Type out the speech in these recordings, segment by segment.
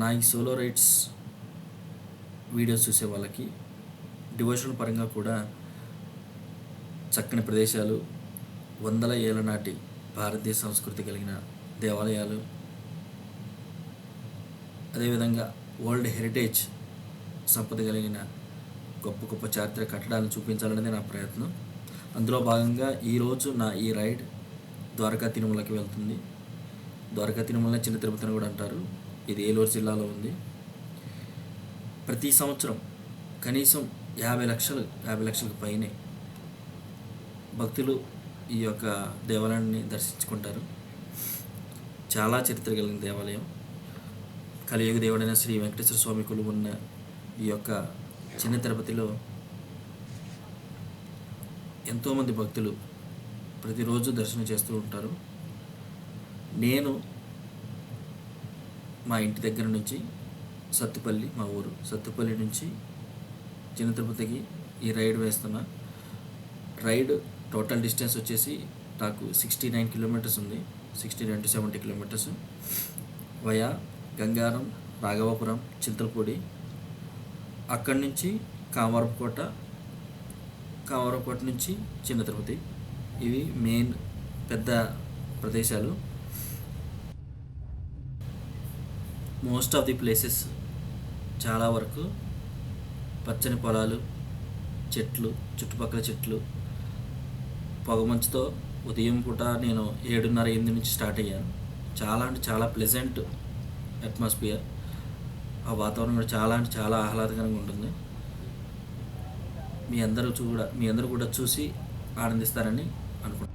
నా ఈ solo rides videos చూసే వాళ్ళకి డివోషనల్ పరంగా కూడా చక్కని ప్రదేశాలు, వందల ఏళ్ళ నాటి భారతీయ సంస్కృతి కలిగిన దేవాలయాలు, అదేవిధంగా వరల్డ్ హెరిటేజ్ సంపద కలిగిన గొప్ప గొప్ప చారిత్రక కట్టడాలను చూపించాలనేది నా ప్రయత్నం. అందులో భాగంగా ఈరోజు నా ఈ రైడ్ ద్వారకా తిరుమలకి వెళ్తుంది. ద్వారకా తిరుమల చిన్న తిరుపతి అని కూడా అంటారు. ఇది ఏలూరు జిల్లాలో ఉంది. ప్రతి సంవత్సరం కనీసం 50 లక్షలకు పైనే భక్తులు ఈ యొక్క దేవాలయాన్ని దర్శించుకుంటారు. చాలా చరిత్ర కలిగిన దేవాలయం. కలియుగ దేవుడైన శ్రీ వెంకటేశ్వర స్వామి కొలువున్న ఈ యొక్క చిన్న తిరుపతిలో ఎంతోమంది భక్తులు ప్రతిరోజు దర్శనం చేస్తూ ఉంటారు. నేను మా ఇంటి దగ్గర నుంచి సత్తుపల్లి, మా ఊరు సత్తుపల్లి నుంచి చిన్న తిరుపతికి ఈ రైడ్ వేస్తున్నా. రైడ్ టోటల్ డిస్టెన్స్ వచ్చేసి నాకు 69 కిలోమీటర్స్ ఉంది. 69 to 70 kilometres via Gangaram, Raghavapuram, Chintalapudi, అక్కడి నుంచి కామవరపుకోట, కామవరపుకోట నుంచి చిన్న తిరుపతి. ఇవి మెయిన్ పెద్ద ప్రదేశాలు. మోస్ట్ ఆఫ్ ది ప్లేసెస్ చాలా వరకు పచ్చని పొలాలు, చెట్లు, చుట్టుపక్కల చెట్లు, పొగమంచుతో. ఉదయం పూట నేను 7:30-8 నుంచి స్టార్ట్ అయ్యాను. చాలా అంటే చాలా ప్లెజెంట్ అట్మాస్ఫియర్. ఆ వాతావరణం కూడా చాలా అంటే చాలా ఆహ్లాదకరంగా ఉంటుంది. మీ అందరూ కూడా చూసి ఆనందిస్తారని అనుకుంటున్నాను.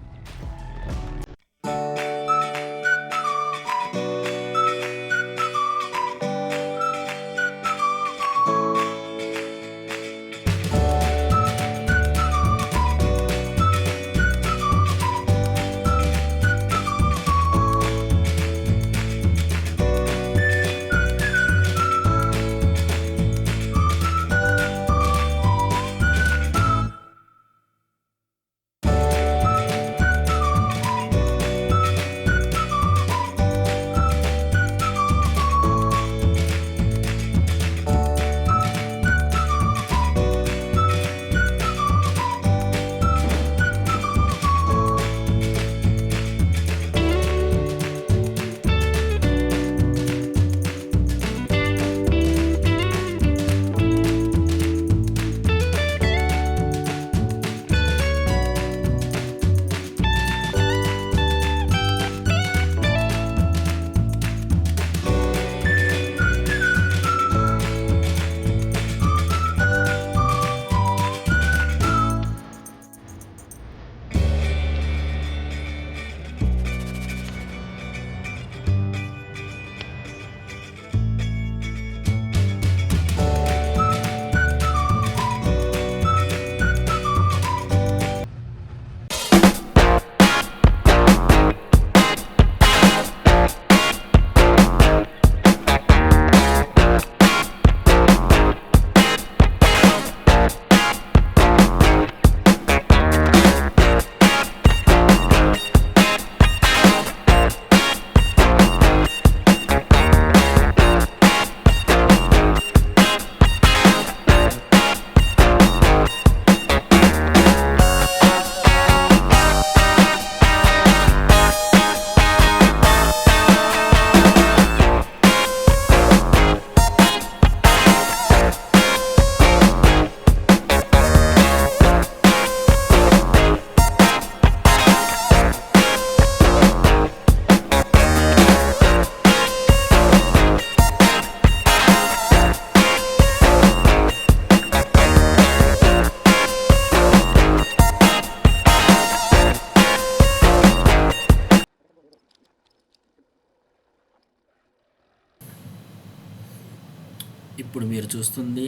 ఇప్పుడు మీరు చూస్తుంది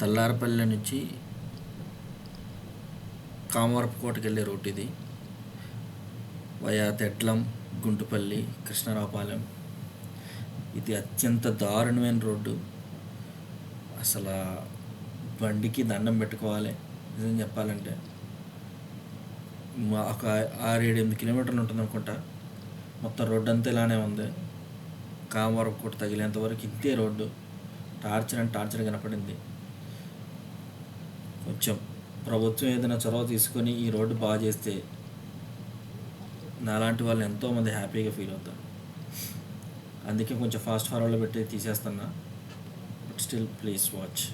తల్లారపల్లి నుంచి కామవరపుకోటకి వెళ్ళే రూట్. ఇది వయా తెడ్లం, గుంటుపల్లి, కృష్ణరావుపాలెం. ఇది అత్యంత దారుణమైన రోడ్డు. అసలు బండికి దండం పెట్టుకోవాలి నిజం చెప్పాలంటే. ఒక 6-7 కిలోమీటర్లు ఉంటుంది అనుకుంటా. మొత్తం రోడ్డు అంతా ఇలానే ఉంది. కామవరం కోట తగిలేంత వరకు ఇంతే రోడ్డు. టార్చర్ అండ్ టార్చర్ కనపడింది. కొంచెం ప్రభుత్వం ఏదైనా చొరవ తీసుకొని ఈ రోడ్డు బాగా చేస్తే నాలాంటి వాళ్ళు ఎంతోమంది హ్యాపీగా ఫీల్ అవుతారు. అందుకే కొంచెం ఫాస్ట్ ఫార్వర్డ్లో పెట్టి తీసేస్తున్నా. But still please watch.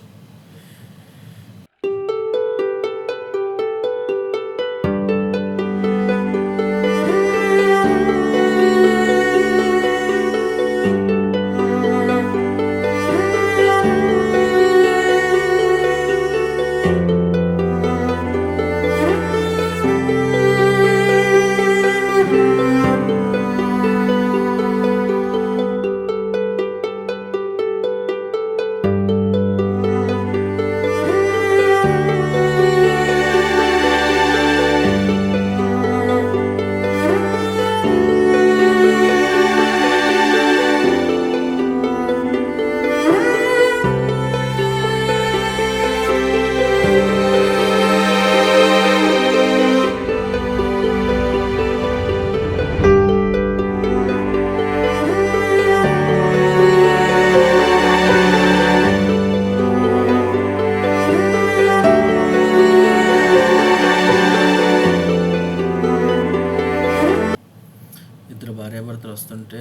ఇద్దరు భార్యాభర్తలు వస్తుంటే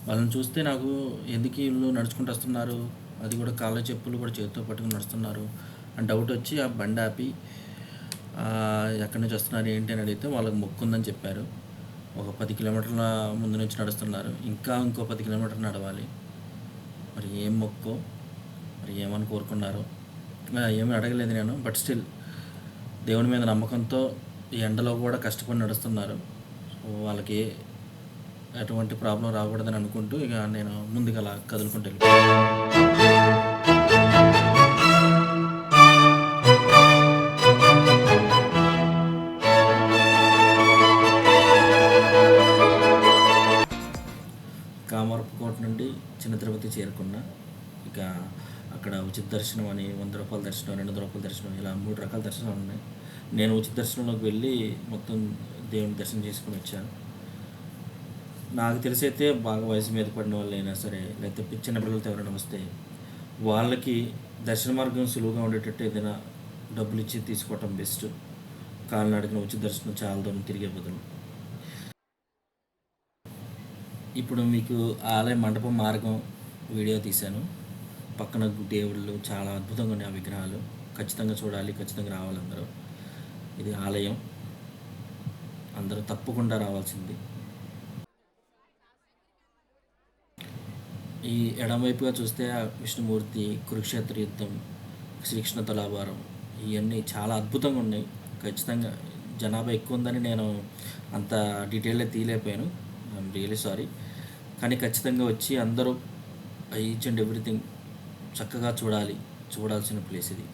వాళ్ళని చూస్తే నాకు ఎందుకు వీళ్ళు నడుచుకుంటూ వస్తున్నారు, అది కూడా కాళ్ళ చెప్పులు కూడా చేతితో పట్టుకుని నడుస్తున్నారు అని డౌట్ వచ్చి ఆ బండి ఆపి ఎక్కడి నుంచి వస్తున్నారు ఏంటి అని అడిగితే వాళ్ళకి మొక్కు ఉందని చెప్పారు. ఒక 10 కిలోమీటర్ల ముందు నుంచి నడుస్తున్నారు. ఇంకో 10 కిలోమీటర్లు నడవాలి. మరి ఏం మొక్కో, మరి ఏమని కోరుకున్నారో ఏమీ అడగలేదు నేను. బట్ స్టిల్ దేవుని మీద నమ్మకంతో ఈ ఎండలో కూడా కష్టపడి నడుస్తున్నారు. సో వాళ్ళకి ఎటువంటి ప్రాబ్లం రాకూడదని అనుకుంటూ ఇక నేను ముందుకు అలా కదులుకుంటూ వెళ్ళిపోయాను. కామవరపు కోట నుండి చిన్న తిరుపతి చేరుకున్నా. ఇక అక్కడ ఉచిత దర్శనం అని 100 రూపాయల దర్శనం, 200 రూపాయల దర్శనం, ఇలా 3 రకాల దర్శనాలు ఉన్నాయి. నేను ఉచిత దర్శనంలోకి వెళ్ళి మొత్తం దేవుని దర్శనం చేసుకుని వచ్చాను. నాకు తెలిసి అయితే బాగా వయసు మీద పడిన వాళ్ళు అయినా సరే, లేకపోతే చిన్న పిల్లలతో ఎవరైనా వస్తే వాళ్ళకి దర్శన మార్గం సులువుగా ఉండేటట్టు ఏదైనా డబ్బులు ఇచ్చి తీసుకోవటం బెస్ట్. కాలినడకన ఉచిత దర్శనం చాలా దూరం తిరిగే బదులు. ఇప్పుడు మీకు ఆలయ మండపం మార్గం వీడియో తీశాను. పక్కన దేవుళ్ళు చాలా అద్భుతంగా ఉన్నాయి. ఆ విగ్రహాలు ఖచ్చితంగా చూడాలి, ఖచ్చితంగా రావాలి అందరూ. ఇది ఆలయం, అందరూ తప్పకుండా రావాల్సింది. ఈ ఎడమవైపుగా చూస్తే విష్ణుమూర్తి, కురుక్షేత్ర యుద్ధం, శ్రీకృష్ణ తులాభారం, ఇవన్నీ చాలా అద్భుతంగా ఉన్నాయి. ఖచ్చితంగా జనాభా ఎక్కువ ఉందని నేను అంత డీటెయిల్గా తీయలేకపోయాను. I'm really sorry. కానీ ఖచ్చితంగా వచ్చి అందరూ ఈచ్ అండ్ ఎవ్రీథింగ్ చక్కగా చూడాల్సిన ప్లేస్ ఇది.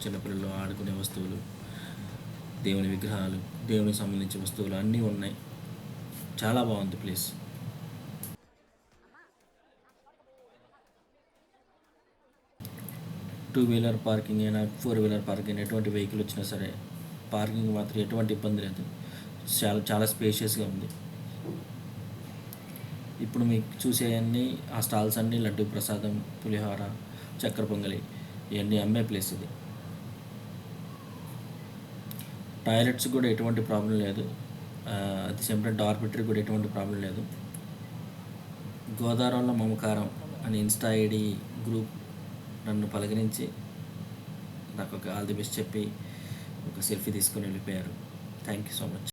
చిన్నపిల్లలు ఆడుకునే వస్తువులు, దేవుని విగ్రహాలు, దేవునికి సంబంధించిన వస్తువులు అన్నీ ఉన్నాయి. చాలా బాగుంది ప్లేస్. టూ వీలర్ పార్కింగ్ అయినా, 4 వీలర్ పార్కింగ్ అయినా, ఎటువంటి వెహికల్ వచ్చినా సరే పార్కింగ్ మాత్రం ఎటువంటి ఇబ్బంది లేదు. చాలా స్పేషియస్గా ఉంది. ఇప్పుడు మీకు చూసేవన్నీ ఆ స్టాల్స్ అన్నీ లడ్డు ప్రసాదం, పులిహోర, చక్కెర పొంగలి ఇవన్నీ అమ్మే ప్లేస్ ఇది. టాయిలెట్స్ కూడా ఎటువంటి ప్రాబ్లం లేదు. At the same time dormitory కూడా ఎటువంటి ప్రాబ్లం లేదు. గోదావరిలో మమకారం అని ఇన్స్టా ఐడి గ్రూప్ నన్ను పలకరించి నాకు ఒక ఆల్ ది బెస్ట్ చెప్పి ఒక సెల్ఫీ తీసుకొని వెళ్ళిపోయారు. Thank you so much.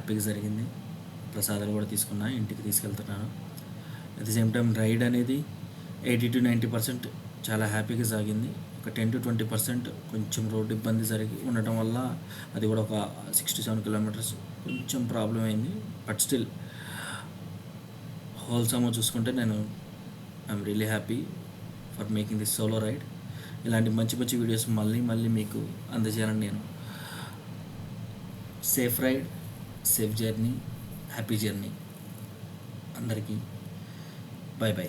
హ్యాపీగా జరిగింది. ప్రసాదాలు కూడా తీసుకున్నా, ఇంటికి తీసుకెళ్తున్నాను. At the same time ride అనేది 80-90% చాలా హ్యాపీగా సాగింది. ఒక 10-20% కొంచెం రోడ్డు ఇబ్బంది జరిగి ఉండటం వల్ల అది కూడా ఒక 6-7 కిలోమీటర్స్ కొంచెం ప్రాబ్లం అయింది. బట్ స్టిల్ హోల్సమ్గా చూసుకుంటే నేను I'm really happy for making this solo ride. ఇలాంటి మంచి మంచి వీడియోస్ మళ్ళీ మీకు అందజేయాలని నేను. Safe ride, safe journey, happy journey. అందరికీ బై.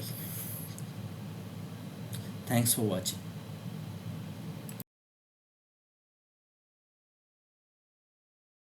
Thanks for watching.